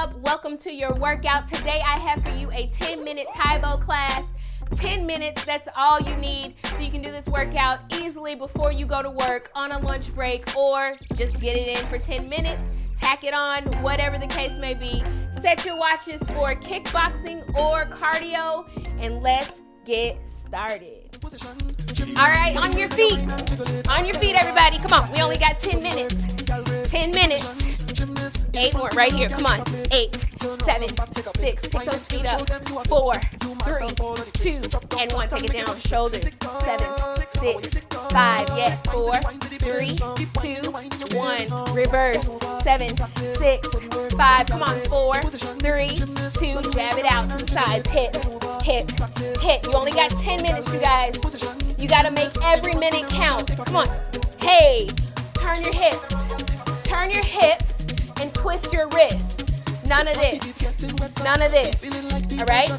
up? Welcome to your workout. Today I have for you a 10-minute TAEBO class. 10 minutes, that's all you need. So you can do this workout easily before you go to work, on a lunch break, or just get it in for 10 minutes. Tack it on, whatever the case may be. Set your watches for kickboxing or cardio, and let's get started. All right, on your feet. On your feet, everybody. Come on, we only got 10 minutes. 10 minutes. 8 more right here. Come on. 8, 7, 6. Pick those feet up. 4, 3, 2, and 1. Take it down. Shoulders. 7, 6, 5. Yes. 4, 3, 2, 1. Reverse. 7, 6, 5. Come on. 4, 3, 2. Jab it out to the sides. Hit, hit, hit. You only got 10 minutes, you guys. You got to make every minute count. Come on. Hey. Turn your hips. Turn your hips and twist your wrists. None of this. None of this. All right?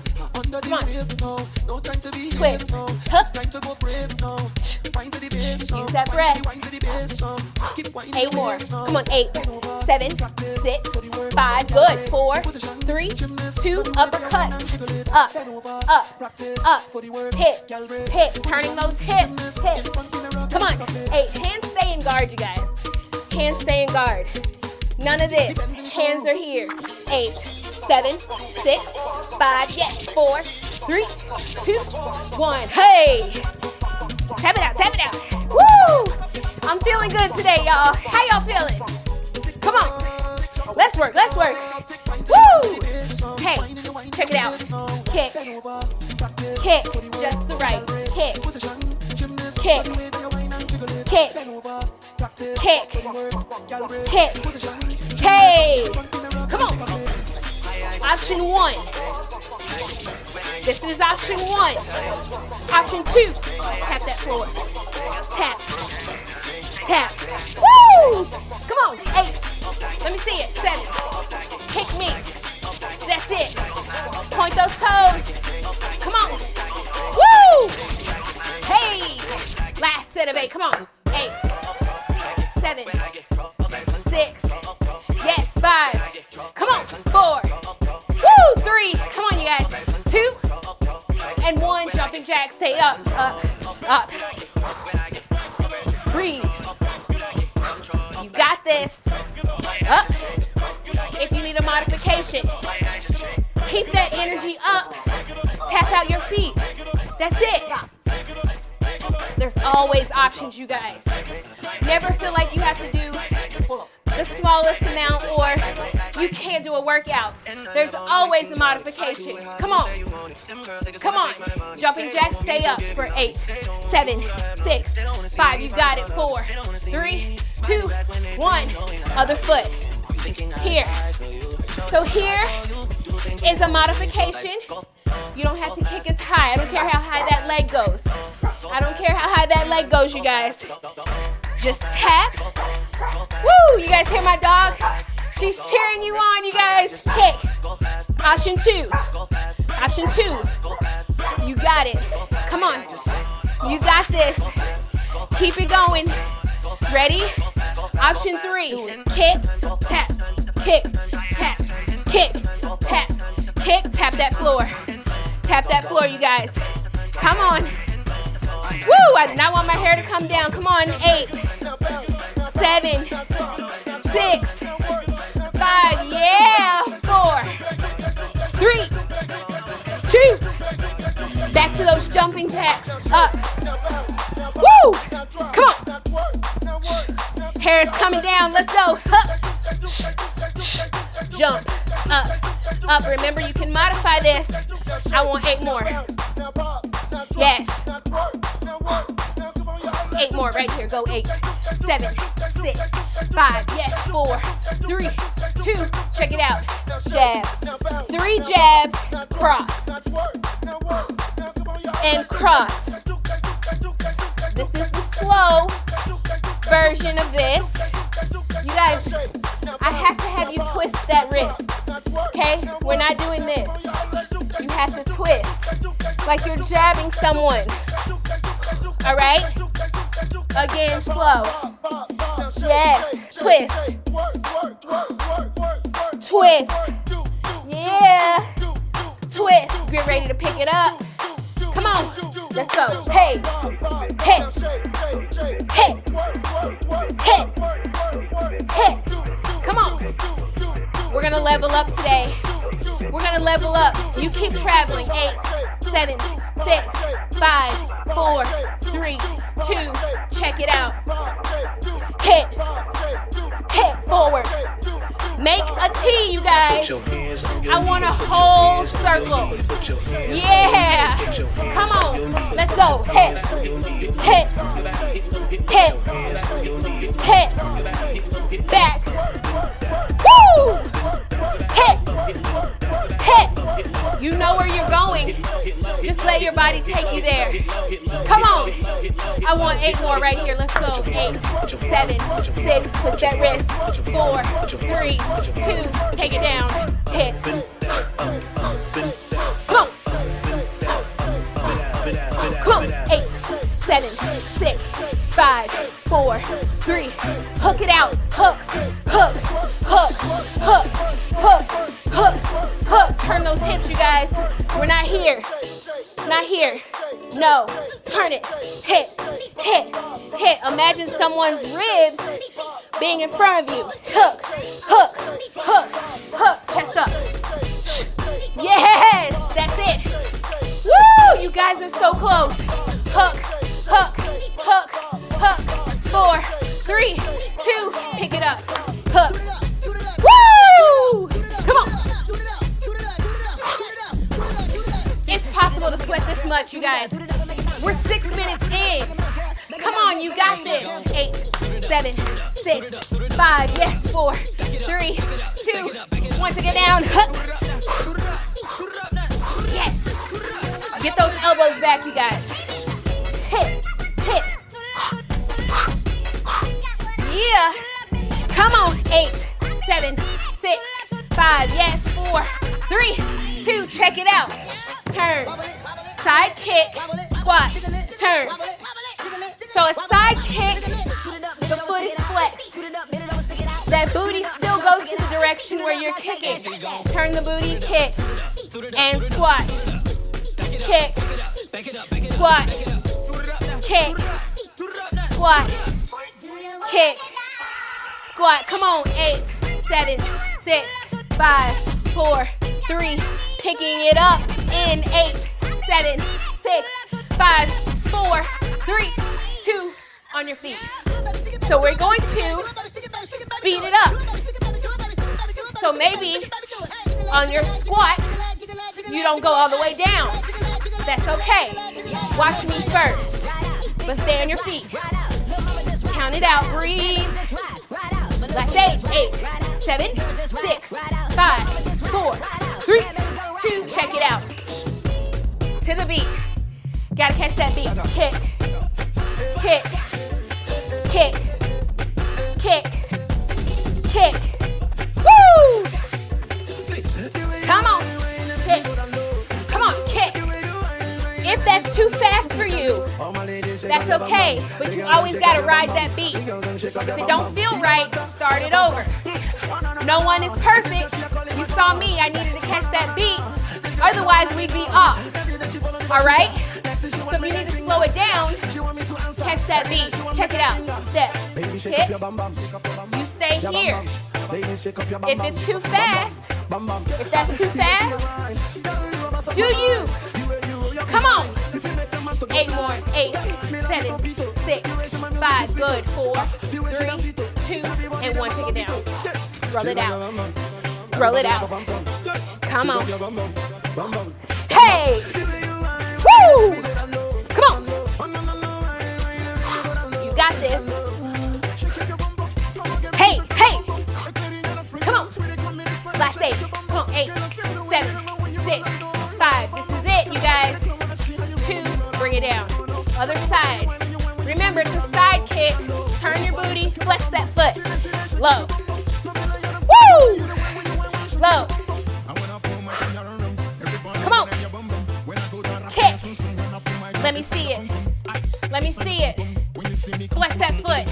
Come on. Twist. Use that breath. 8 more. Come on. 8, 7, 6, 5. Good. 4, 3, 2. Uppercuts. Up, up, up. Hit, hit. Turning those hips. Hit. Come on. 8. Hands stay in guard, you guys. Hands stay in guard. None of this. Hands are here. 8, 7, 6, 5. Yes. 4, 3, 2, 1. Hey! Tap it out. Tap it out. Woo! I'm feeling good today, y'all. How y'all feeling? Come on. Let's work. Let's work. Woo! Hey, check it out. Kick. Kick. Just the right. Kick. Kick. Kick. Kick. Kick. Hey! Come on. Option 1. This is option 1. Option 2. Tap that floor. Tap. Tap. Woo! Come on. 8. Let me see it. 7. Kick me. That's it. Point those toes. Come on. Woo! Hey! Last set of 8. Come on. 8. 7, 6, yes, 5, come on, 4, woo, 3, come on, you guys, 2, and 1, jumping jack, stay up, up, up, breathe, you got this, up, if you need a modification, keep that energy up, tap out your feet, that's it. There's always options, you guys. Never feel like you have to do the smallest amount or you can't do a workout. There's always a modification. Come on. Come on. Jumping jacks, stay up for 8, 7, 6, 5. You got it. 4, 3, 2, 1. Other foot. Here. So here is a modification. You don't have to kick as high. I don't care how high that leg goes. I don't care how high that leg goes, you guys. Just tap. Woo! You guys hear my dog? She's cheering you on, you guys. Kick. Option 2. Option 2. You got it. Come on. You got this. Keep it going. Ready? Option 3. Kick, tap, kick, tap, kick, tap, kick, tap that floor. Tap that floor, you guys. Come on. Woo! I do not want my hair to come down. Come on. 8, 7, 6, 5. Yeah. 4, 3, 2. Back to those jumping jacks. Up. Woo! Come on. Hair is coming down. Let's go. Up. Jump. Up. Up. Remember, you can modify this. I want 8 more. Yes. 8 more right here. Go 8, 7, 6, 5. Yes. 4, 3, 2. Check it out. Jab. 3 jabs. Cross. And cross. This is the slow version of this. You guys, I have to have you twist that wrist. Okay? We're not doing this. You have to twist like you're jabbing someone. All right? Again, slow. Yes. Twist. Twist. Yeah. Twist. Get ready to pick it up. Come on. Let's go. Hey. Hey. Hey. Hey. Hey. Come on. We're going to level up today. We're going to level up. You keep traveling. 8, 7, 6, 5, 4, 3, 2. Check it out. Hit. Hit forward. Make a T, you guys. I want a whole circle. Yeah. Come on. Let's go. Hit. Hit. Hit. Hit. Back. Woo! Hit. Hit. You know where you're going. Just let your body take you there. Come on. I want 8 more right here. Let's go. 8, 7, 6. Twist that wrist. 4, 3, 2. Take it down. Hit. Come on. Come on. 8, 7, 6, 5, 4, 3. Hook it out. Hooks. Hook. Hook. Hook. Hook. Hook. Hook. Turn those hips, you guys. We're not here. Not here. No. Turn it. Hit. Hit. Hit. Imagine someone's ribs being in front of you. Hook. Hook. Hook. Hook. Chest up. Yes. That's it. Woo! You guys are so close. Hook. Hook. Hook. Hook. 4, 3, 2. Pick it up. Hook. Woo! Come on. It's possible to sweat this much, you guys. We're 6 minutes in. Come on, you got this. 8, 7, 6, 5. Yes, 4, 3, 2, 1 to get down. Yes. Get those elbows back, you guys. Hit, hit. Yeah. Come on. 8, 7, 6, 5. Yes, 4, 3, 2. Check it out. Turn. Side kick. Squat. Turn. So a side kick, the foot is flexed. That booty still goes to the direction where you're kicking. Turn the booty, kick, and squat. Kick, squat, kick, squat, kick, squat. Come on, 8, 7, 6, 5, 4, 3. Picking it up in 8, 7, 6, 5, 4, 3, 2. On your feet. So we're going to speed it up. So maybe on your squat, you don't go all the way down. That's okay. Watch me first. But stay on your feet. Count it out. Breathe. Last 8, 8, 7, 6, 5, 4, 3, 2. Check it out. To the beat. Gotta catch that beat. Kick. Kick. Kick. Kick. Kick. Woo! Come on. Kick. Come on, kick. If that's too fast for you, that's okay. But you always gotta ride that beat. If it don't feel right, start it over. No one is perfect. You saw me, I needed to catch that beat. Otherwise, we'd be off. All right? So if you need to slow it down, catch that beat. Check it out. Step. Kick. You stay here. If it's too fast, if that's too fast, do you? Come on. 8 more. 8, 7, 6, 5. Good. 4, 3, 2, and 1. Take it down. Roll it out. Roll it out. Come on. Hey! Woo! Come on. You got this. Hey, hey! Come on. Last 8. Come on. 8, 7, 6, 5. This is it, you guys. 2. Bring it down. Other side. Remember, it's a side kick. Turn your booty. Flex that foot. Low. Woo! Low. Come on. Kick. Let me see it. Let me see it. Flex that foot.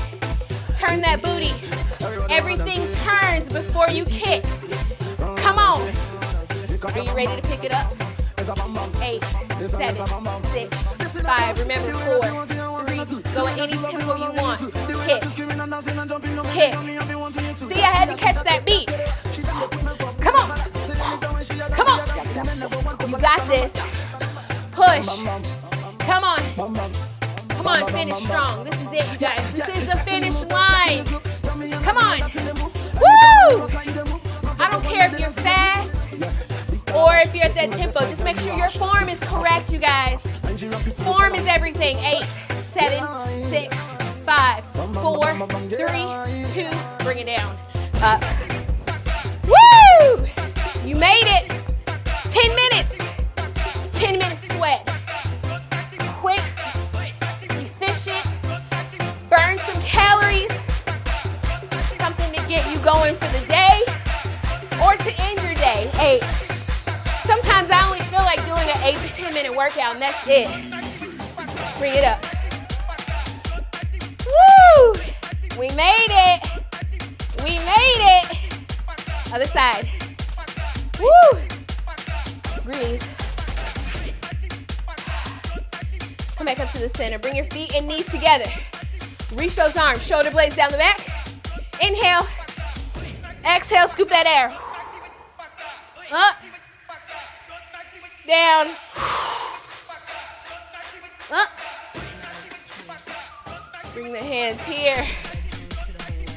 Turn that booty. Everything turns before you kick. Come on. Are you ready to pick it up? 8, 7, 6, 5. Remember 4, 3. Go at any tempo you want. Kick. Kick. See, I had to catch that beat. Come on. Come on. You got this. Push. Come on. Come on, finish strong. This is it, you guys. This is the finish line. Come on. Woo! I don't care if you're fast or if you're at that tempo. Just make sure your form is correct, you guys. Form is everything. 8, 7, 6, 5, 4, 3, 2. Bring it down. Up. Woo! You made it. 10 minutes. 10 minutes sweat. Quick. Efficient. Burn some calories. Something to get you going for the day or to end your day. 8. Sometimes I only feel like doing an 8 to 10 minute workout and that's it. Bring it up. Woo! We made it. We made it. Other side. Woo! Breathe. Come back up to the center. Bring your feet and knees together. Reach those arms. Shoulder blades down the back. Inhale. Exhale. Scoop that air. Up. Down. Up. Bring the hands here.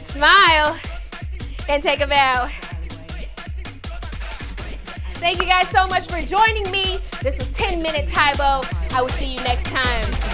Smile. And take a bow. Thank you guys so much for joining me. This was 10 Minute TAEBO. I will see you next time.